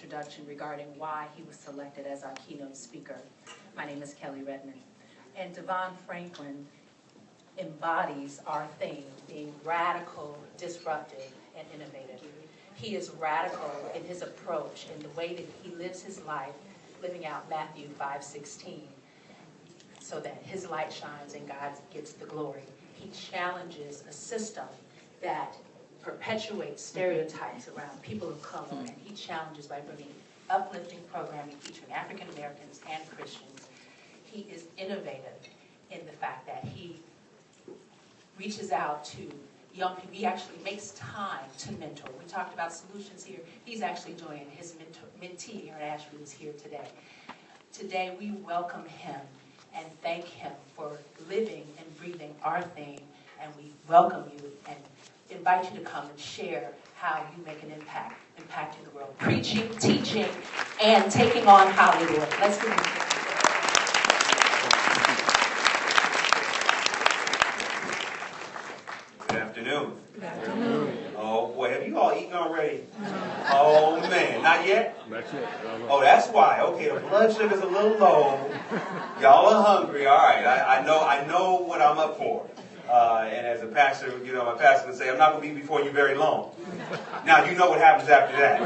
introduction regarding why he was selected as our keynote speaker. My name is Kelly Redmond. And DeVon Franklin embodies our theme, being radical, disruptive, and innovative. He is radical in his approach, in the way that he lives his life, living out Matthew 5:16, so that his light shines and God gets the glory. He challenges a system that perpetuates stereotypes around people of color, and he challenges by bringing uplifting programming featuring African Americans and Christians. He is innovative in the fact that he reaches out to young people. He actually makes time to mentor. We talked about solutions here. He's actually joining his mentee here at Asheville is here today. Today we welcome him and thank him for living and breathing our theme, and we welcome you and invite you to come and share how you make an impact, impacting the world, preaching, teaching, and taking on Hollywood. Let's give him a Good afternoon. Good afternoon. Oh boy, have you all eaten already? Oh man, not yet? That's it. Oh, that's why. Okay, the blood sugar's a little low. Y'all are hungry. All right, I know what I'm up for. And as a pastor, my pastor would say, I'm not going to be before you very long. Now, you know what happens after that.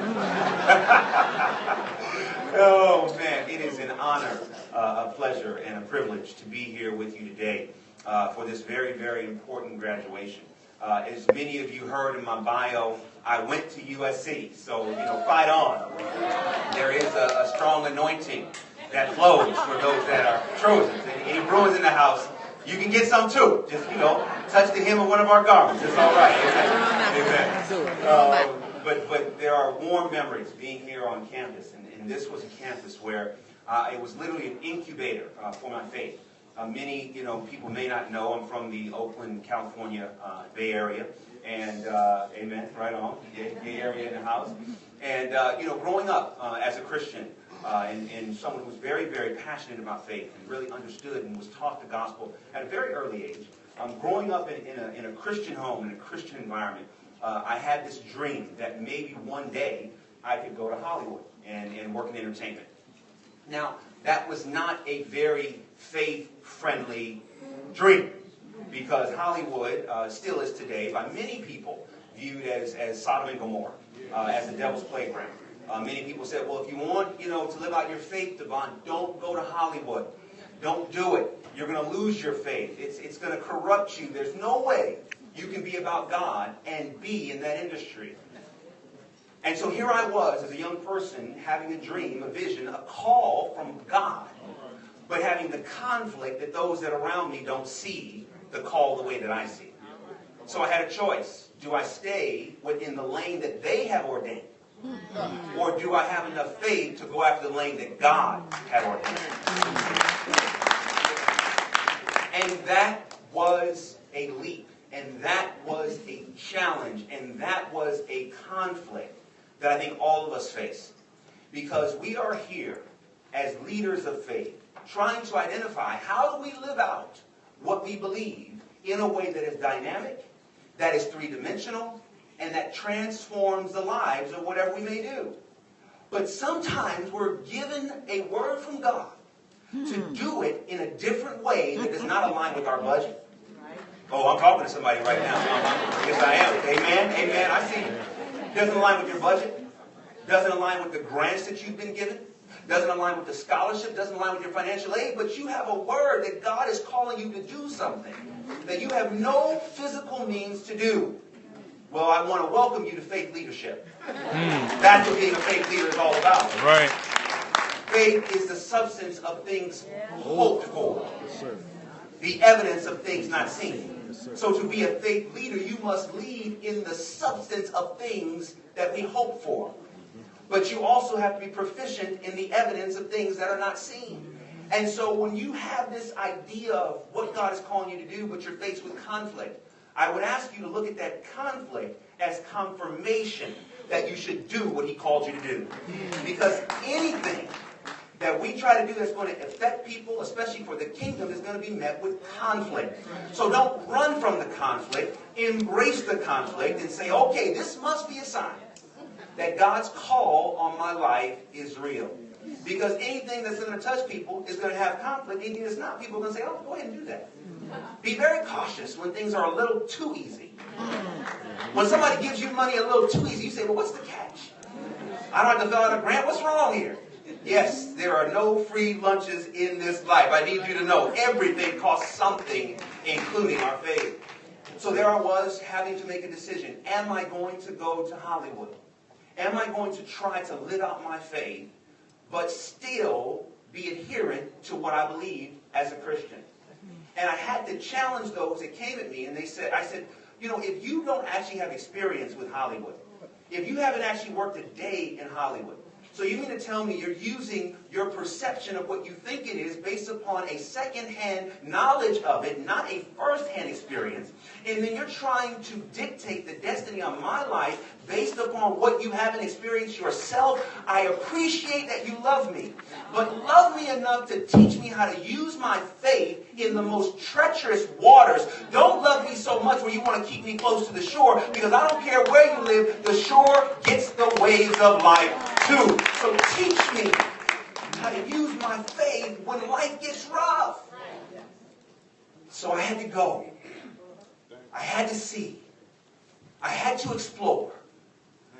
Oh, man, it is an honor, a pleasure, and a privilege to be here with you today for this very, very important graduation. As many of you heard in my bio, I went to USC, so, fight on. There is a strong anointing that flows for those that are Trojans. And any Bruins in the house, you can get some too. Just, touch the hem of one of our garments. It's all right. Amen. But there are warm memories being here on campus. And this was a campus where it was literally an incubator for my faith. Many, people may not know I'm from the Oakland, California Bay Area. And, amen, right on, Bay Area in the house. And, growing up as a Christian, and someone who was very, very passionate about faith and really understood and was taught the gospel at a very early age. Growing up in a Christian home, in a Christian environment, I had this dream that maybe one day I could go to Hollywood and work in entertainment. Now, that was not a very faith-friendly dream, because Hollywood still is today, by many people, viewed as Sodom and Gomorrah, as the devil's playground. Many people said, well, if you want, to live out your faith, DeVon, don't go to Hollywood. Don't do it. You're going to lose your faith. It's going to corrupt you. There's no way you can be about God and be in that industry. And so here I was as a young person having a dream, a vision, a call from God, but having the conflict that those that are around me don't see the call the way that I see it. So I had a choice. Do I stay within the lane that they have ordained? Or do I have enough faith to go after the lane that God had ordained? And that was a leap. And that was a challenge. And that was a conflict that I think all of us face. Because we are here as leaders of faith, trying to identify how do we live out what we believe in a way that is dynamic, that is three-dimensional, and that transforms the lives of whatever we may do. But sometimes we're given a word from God to do it in a different way that does not align with our budget. Oh, I'm talking to somebody right now. Yes, I am. Amen. Amen. I see you. Doesn't align with your budget. Doesn't align with the grants that you've been given. Doesn't align with the scholarship. Doesn't align with your financial aid. But you have a word that God is calling you to do something that you have no physical means to do. Well, I want to welcome you to faith leadership. That's what being a faith leader is all about. Right. Faith is the substance of things hoped for. The evidence of things not seen. So to be a faith leader, you must lead in the substance of things that we hope for. But you also have to be proficient in the evidence of things that are not seen. And so when you have this idea of what God is calling you to do, but you're faced with conflict, I would ask you to look at that conflict as confirmation that you should do what he called you to do. Because anything that we try to do that's going to affect people, especially for the kingdom, is going to be met with conflict. So don't run from the conflict. Embrace the conflict and say, okay, this must be a sign that God's call on my life is real. Because anything that's going to touch people is going to have conflict. Anything that's not, people are going to say, oh, go ahead and do that. Be very cautious when things are a little too easy. When somebody gives you money a little too easy, you say, well, what's the catch? I don't have to fill out a grant. What's wrong here? Yes, there are no free lunches in this life. I need you to know everything costs something, including our faith. So there I was having to make a decision. Am I going to go to Hollywood? Am I going to try to live out my faith, but still be adherent to what I believe as a Christian? And I had to challenge those that came at me, and I said, you know, if you don't actually have experience with Hollywood, if you haven't actually worked a day in Hollywood, so you mean to tell me you're using your perception of what you think it is based upon a second-hand knowledge of it, not a first-hand experience, and then you're trying to dictate the destiny of my life based upon what you haven't experienced yourself? I appreciate that you love me, but love me enough to teach me how to use my faith in the most treacherous waters. Don't love me so much where you want to keep me close to the shore, because I don't care where you live, the shore gets the waves of life too. So teach me how to use my faith when life gets rough. So I had to go. I had to see. I had to explore.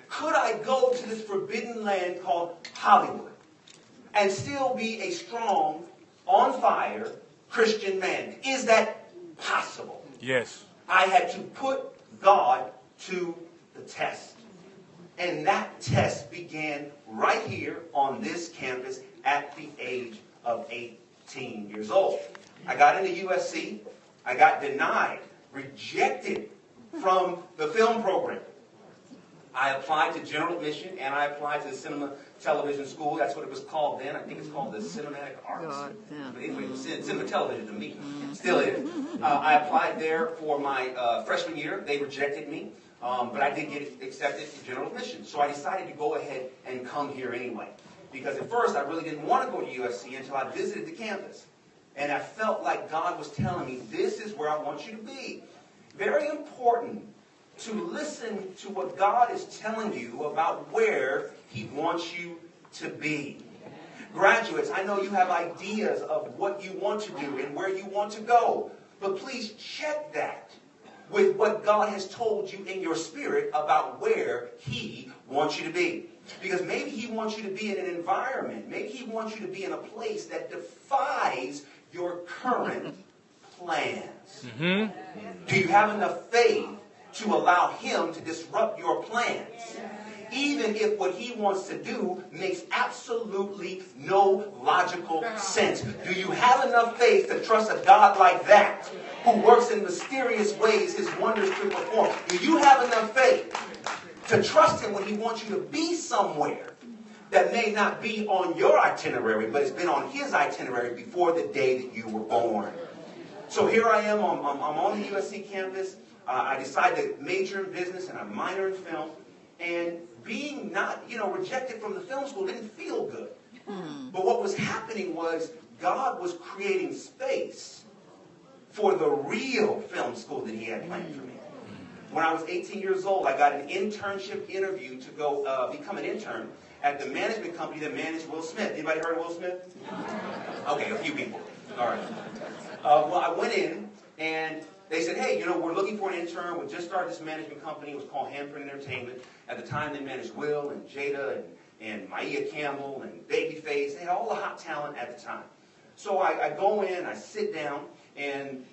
Could I go to this forbidden land called Hollywood and still be a strong, on fire Christian man? Is that possible? Yes. I had to put God to the test. And that test began right here on this campus at the age of 18 years old. I got into USC. I got denied, rejected from the film program. I applied to general admission, and I applied to the cinema television school. That's what it was called then. I think it's called the Cinematic Arts. But anyway, it was cinema television to me. Still is. I applied there for my freshman year. They rejected me. But I did get accepted to general admission. So I decided to go ahead and come here anyway. Because at first I really didn't want to go to USC until I visited the campus. And I felt like God was telling me, this is where I want you to be. Very important to listen to what God is telling you about where He wants you to be. Graduates, I know you have ideas of what you want to do and where you want to go. But please check that with what God has told you in your spirit about where He wants you to be. Because maybe He wants you to be in an environment, maybe He wants you to be in a place that defies your current plans. Mm-hmm. Do you have enough faith to allow Him to disrupt your plans? Even if what He wants to do makes absolutely no logical sense. Do you have enough faith to trust a God like that, who works in mysterious ways His wonders to perform? Do you have enough faith to trust Him when He wants you to be somewhere that may not be on your itinerary, but it's been on His itinerary before the day that you were born? So here I am, I'm on the USC campus. I decided to major in business and I minor in film. And being not, rejected from the film school didn't feel good. But what was happening was God was creating space for the real film school that He had planned for me. When I was 18 years old, I got an internship interview to go become an intern at the management company that managed Will Smith. Anybody heard of Will Smith? Okay, a few people. All right. Well, I went in, and they said, hey, we're looking for an intern. We just started this management company. It was called Handprint Entertainment. At the time, they managed Will and Jada and Maya Campbell and Babyface. They had all the hot talent at the time. So I go in, I sit down, and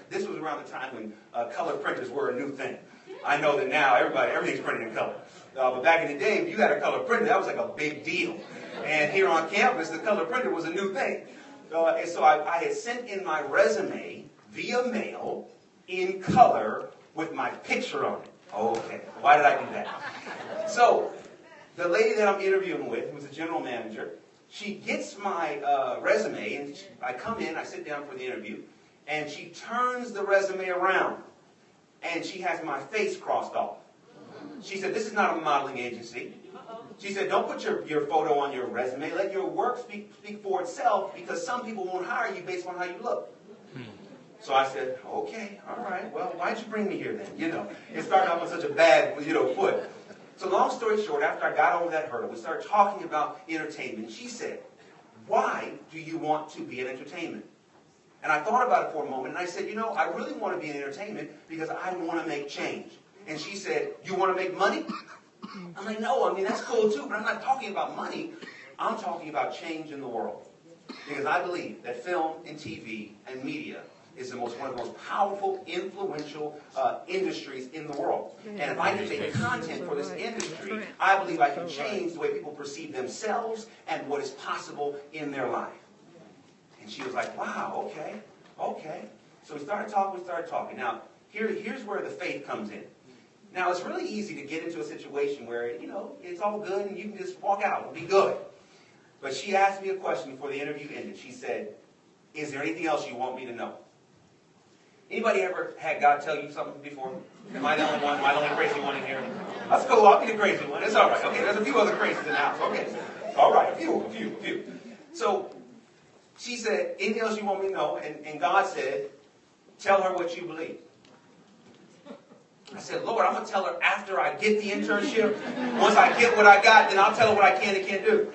this was around the time when color printers were a new thing. I know that now everything's printed in color. But back in the day, if you had a color printer, that was like a big deal. And here on campus, the color printer was a new thing. And so I had sent in my resume via mail in color with my picture on it. Okay, why did I do that? So the lady that I'm interviewing with, who's the general manager, she gets my resume, and I come in, I sit down for the interview, and she turns the resume around, and she has my face crossed off. She said, this is not a modeling agency. She said, don't put your photo on your resume. Let your work speak for itself, because some people won't hire you based on how you look. So I said, okay, all right, well, why'd you bring me here then? It started off on such a bad, foot. So long story short, after I got over that hurdle, we started talking about entertainment. She said, why do you want to be in entertainment? And I thought about it for a moment, and I said, I really want to be in entertainment because I want to make change. And she said, you want to make money? I'm like, no, that's cool too, but I'm not talking about money. I'm talking about change in the world. Because I believe that film and TV and media is one of the most powerful, influential industries in the world. And if I can make content for this industry, I believe I can change the way people perceive themselves and what is possible in their life. And she was like, wow, okay. So we started talking. Now, here's where the faith comes in. Now, it's really easy to get into a situation where, it's all good and you can just walk out and be good. But she asked me a question before the interview ended. She said, is there anything else you want me to know? Anybody ever had God tell you something before? Am I the only one? Am I the only crazy one in here? That's cool. I'll be the crazy one. It's all right. Okay, there's a few other crazies in the house. Okay. All right, a few. So she said, anything else you want me to know? And God said, tell her what you believe. I said, Lord, I'm going to tell her after I get the internship. Once I get what I got, then I'll tell her what I can and can't do.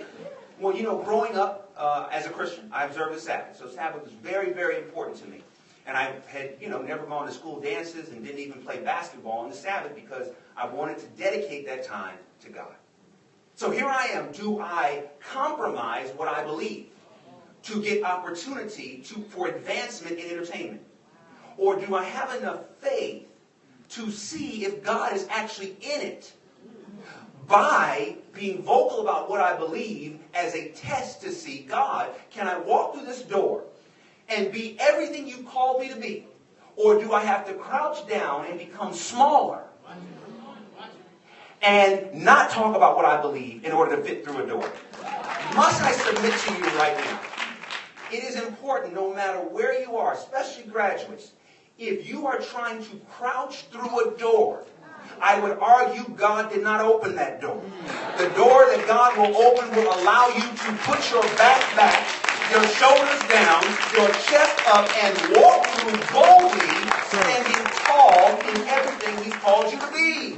Well, growing up as a Christian, I observed the Sabbath. So Sabbath was very, very important to me. And I had, never gone to school dances and didn't even play basketball on the Sabbath because I wanted to dedicate that time to God. So here I am. Do I compromise what I believe to get opportunity for advancement in entertainment? Or do I have enough faith to see if God is actually in it by being vocal about what I believe as a test to see, God, can I walk through this door and be everything you called me to be? Or do I have to crouch down and become smaller and not talk about what I believe in order to fit through a door? Must I submit to you right now? It is important, no matter where you are, especially graduates, if you are trying to crouch through a door, I would argue God did not open that door. The door that God will open will allow you to put your back, your shoulders down, your chest up, and walk through boldly, standing tall in everything He's called you to be.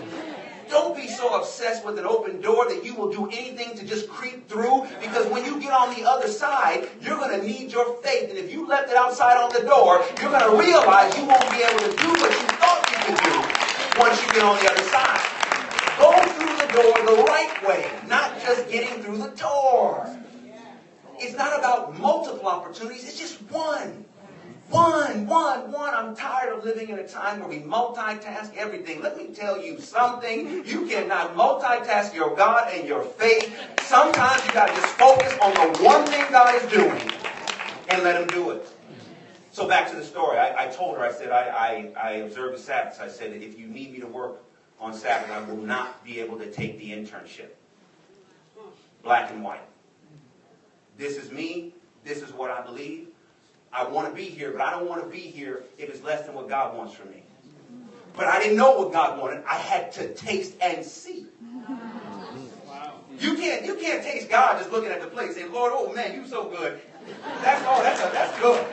Don't be so obsessed with an open door that you will do anything to just creep through, because when you get on the other side, you're going to need your faith. And if you left it outside on the door, you're going to realize you won't be able to do what you thought you could do once you get on the other side. Go through the door the right way, not just getting through the door. It's not about multiple opportunities, it's just one. One. I'm tired of living in a time where we multitask everything. Let me tell you something. You cannot multitask your God and your faith. Sometimes you got to just focus on the one thing God is doing and let Him do it. So back to the story. I told her, I said, I observe the Sabbath. I said that if you need me to work on Sabbath, I will not be able to take the internship. Black and white. This is me. This is what I believe. I want to be here, but I don't want to be here if it's less than what God wants from me. But I didn't know what God wanted. I had to taste and see. You can't taste God just looking at the plate and say, Lord, oh man, you so good. That's good.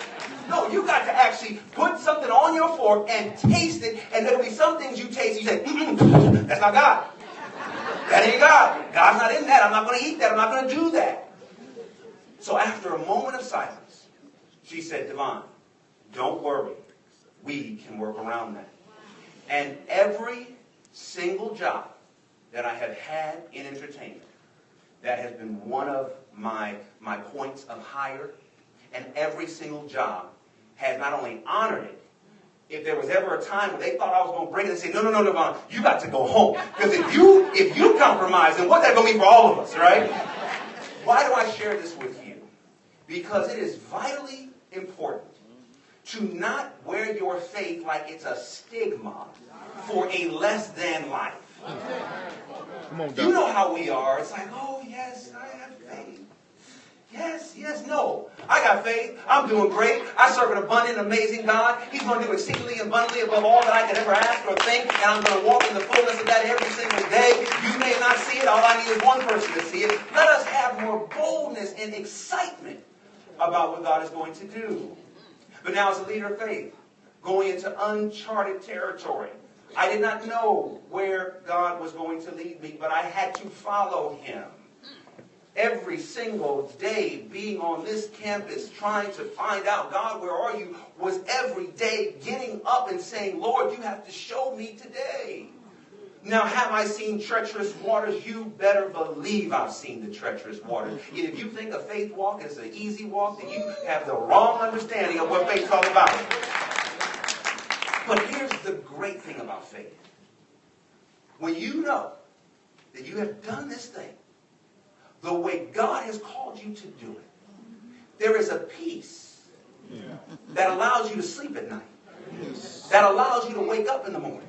No, you got to actually put something on your fork and taste it, and there will be some things you taste, you say, that's not God. That ain't God. God's not in that. I'm not going to eat that. I'm not going to do that. So after a moment of silence, she said, DeVon, don't worry. We can work around that. And every single job that I have had in entertainment, that has been one of my points of hire, and every single job has not only honored it, if there was ever a time where they thought I was going to break it and say, no, DeVon, you got to go home. Because if you compromise, then what's that going to mean for all of us, right? Why do I share this with you? Because it is vitally important to not wear your faith like it's a stigma for a less than life. You know how we are. It's like, oh, yes, I have faith. Yes, no. I got faith. I'm doing great. I serve an abundant, amazing God. He's going to do exceedingly abundantly above all that I could ever ask or think, and I'm going to walk in the fullness of that every single day. You may not see it. All I need is one person to see it. Let us have more boldness and excitement about what God is going to do. But now as a leader of faith, going into uncharted territory, I did not know where God was going to lead me, but I had to follow him. Every single day being on this campus trying to find out, God, where are you, was every day getting up and saying, Lord, you have to show me today. Now, have I seen treacherous waters? You better believe I've seen the treacherous waters. And if you think a faith walk is an easy walk, then you have the wrong understanding of what faith's all about. But here's the great thing about faith. When you know that you have done this thing the way God has called you to do it, there is a peace that allows you to sleep at night, that allows you to wake up in the morning.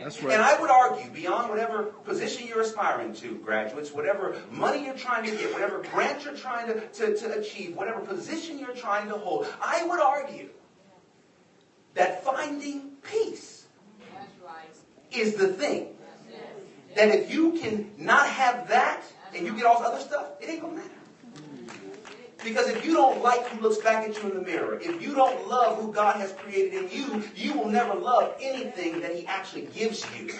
That's right. And I would argue, beyond whatever position you're aspiring to, graduates, whatever money you're trying to get, whatever grant you're trying to achieve, whatever position you're trying to hold, I would argue that finding peace is the thing. That if you can not have that and you get all this other stuff, it ain't going to matter. Because if you don't like who looks back at you in the mirror, if you don't love who God has created in you, you will never love anything that he actually gives you.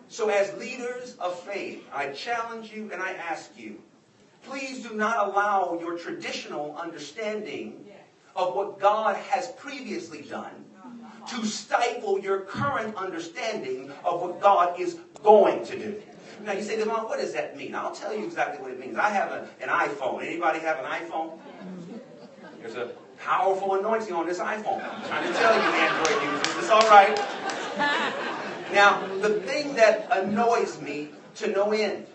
So as leaders of faith, I challenge you and I ask you, please do not allow your traditional understanding of what God has previously done to stifle your current understanding of what God is going to do. Now you say, DeVon, what does that mean? I'll tell you exactly what it means. I have an iPhone. Anybody have an iPhone? There's a powerful anointing on this iPhone. I'm trying to tell you, Android users, it's all right. Now, the thing that annoys me to no end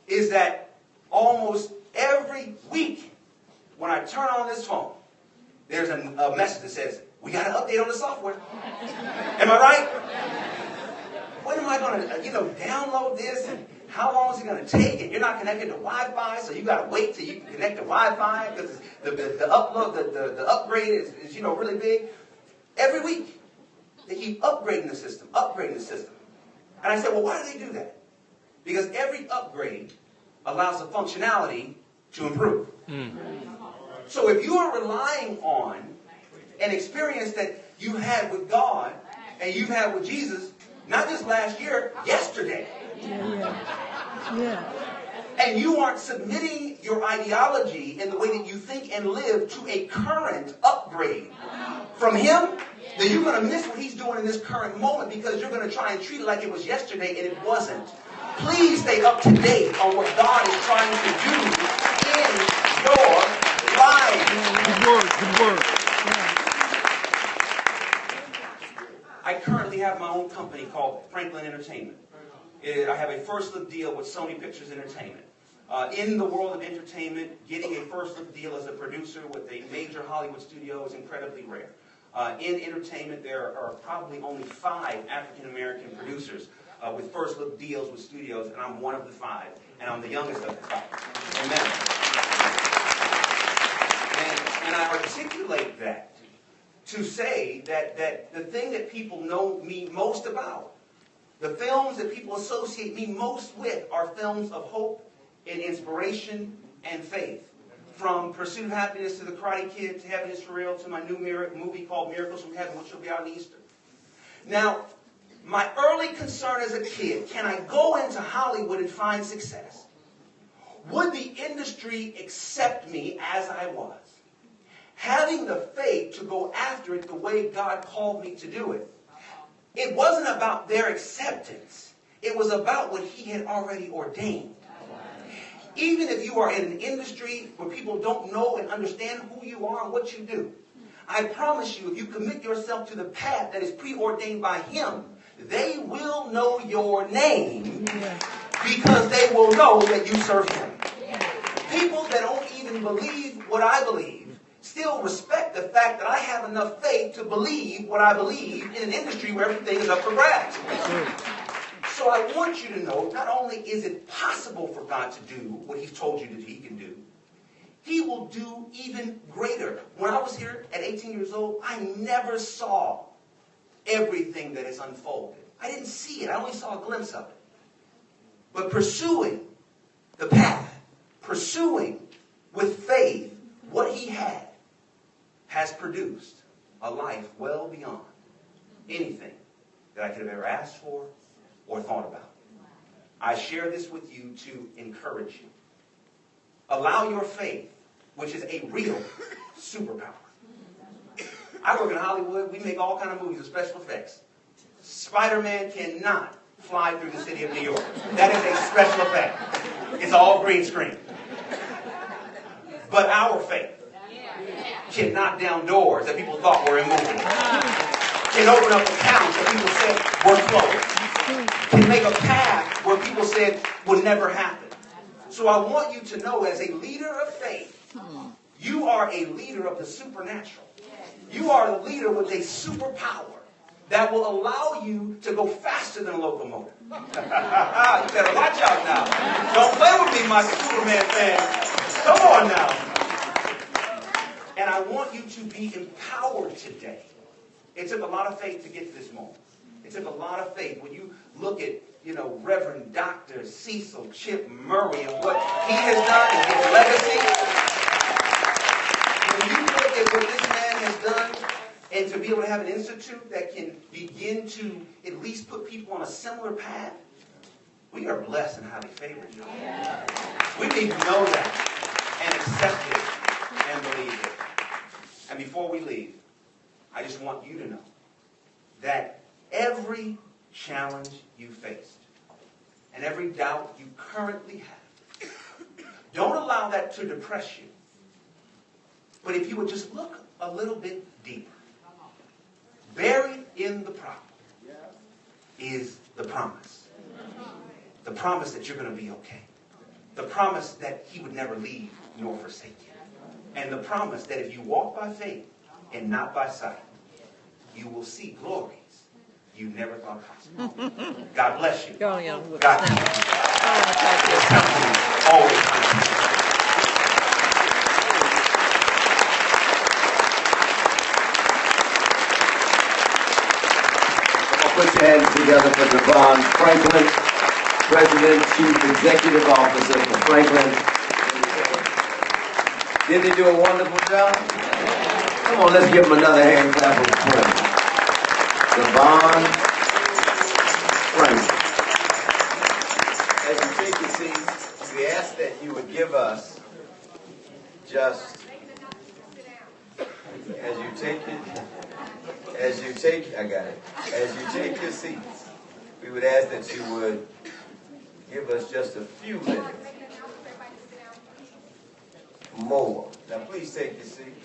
is that almost every week when I turn on this phone, there's a message that says, we got an update on the software. Am I right? When am I going to, download this? And how long is it going to take? And you're not connected to Wi-Fi, so you got to wait till you can connect to Wi-Fi because the upgrade is really big. Every week, they keep upgrading the system. And I said, well, why do they do that? Because every upgrade allows the functionality to improve. So if you are relying on an experience that you had with God and you've had with Jesus, not just last year, yesterday. And you aren't submitting your ideology in the way that you think and live to a current upgrade from him, then you're going to miss what he's doing in this current moment because you're going to try and treat it like it was yesterday and it wasn't. Please stay up to date on what God is trying to do in your life. Good word. I currently have my own company called Franklin Entertainment. I have a first look deal with Sony Pictures Entertainment. In the world of entertainment, getting a first look deal as a producer with a major Hollywood studio is incredibly rare. In entertainment, there are probably only 5 African American producers with first look deals with studios, and I'm one of the 5, and I'm the youngest of the 5. Amen. And I articulate that to say that the thing that people know me most about, the films that people associate me most with, are films of hope and inspiration and faith. From Pursuit of Happiness to The Karate Kid to Heaven is for Real to my new movie called Miracles from Heaven, which will be out on Easter. Now, my early concern as a kid, can I go into Hollywood and find success? Would the industry accept me as I was? Having the faith to go after it the way God called me to do it. It wasn't about their acceptance. It was about what he had already ordained. Even if you are in an industry where people don't know and understand who you are and what you do, I promise you, if you commit yourself to the path that is preordained by him, they will know your name because they will know that you serve him. People that don't even believe what I believe still respect the fact that I have enough faith to believe what I believe in an industry where everything is up for grabs. So I want you to know, not only is it possible for God to do what he's told you that he can do, he will do even greater. When I was here at 18 years old, I never saw everything that is unfolded. I didn't see it. I only saw a glimpse of it. But pursuing the path, pursuing with faith what he has produced a life well beyond anything that I could have ever asked for or thought about. I share this with you to encourage you. Allow your faith, which is a real superpower. I work in Hollywood. We make all kinds of movies with special effects. Spider-Man cannot fly through the city of New York. That is a special effect. It's all green screen. But our faith can knock down doors that people thought were immovable. Can open up accounts that people said were closed. Can make a path where people said would never happen. So I want you to know, as a leader of faith, you are a leader of the supernatural. You are a leader with a superpower that will allow you to go faster than a locomotive. You better watch out now. Don't play with me, my Superman fan. Come on now. And I want you to be empowered today. It took a lot of faith to get to this moment. It took a lot of faith. When you look at, Reverend Dr. Cecil Chip Murray and what he has done and his legacy. When you look at what this man has done, and to be able to have an institute that can begin to at least put people on a similar path, we are blessed and highly favored. We need to know that and accept it and believe it. And before we leave, I just want you to know that every challenge you faced and every doubt you currently have, don't allow that to depress you. But if you would just look a little bit deeper, buried in the problem is the promise. The promise that you're going to be okay. The promise that he would never leave nor forsake you. And the promise that if you walk by faith and not by sight, you will see glories you never thought possible. God bless you. God bless you. Always. Put your hands together for DeVon Franklin, President, Chief Executive Officer for Franklin. Didn't he do a wonderful job? Come on, let's give him another hand clap of praise. DeVon Franklin. As you take your seats, we ask that you would give us just, as you take your seats, we would ask that you would give us just a few minutes more. Now please take your seat.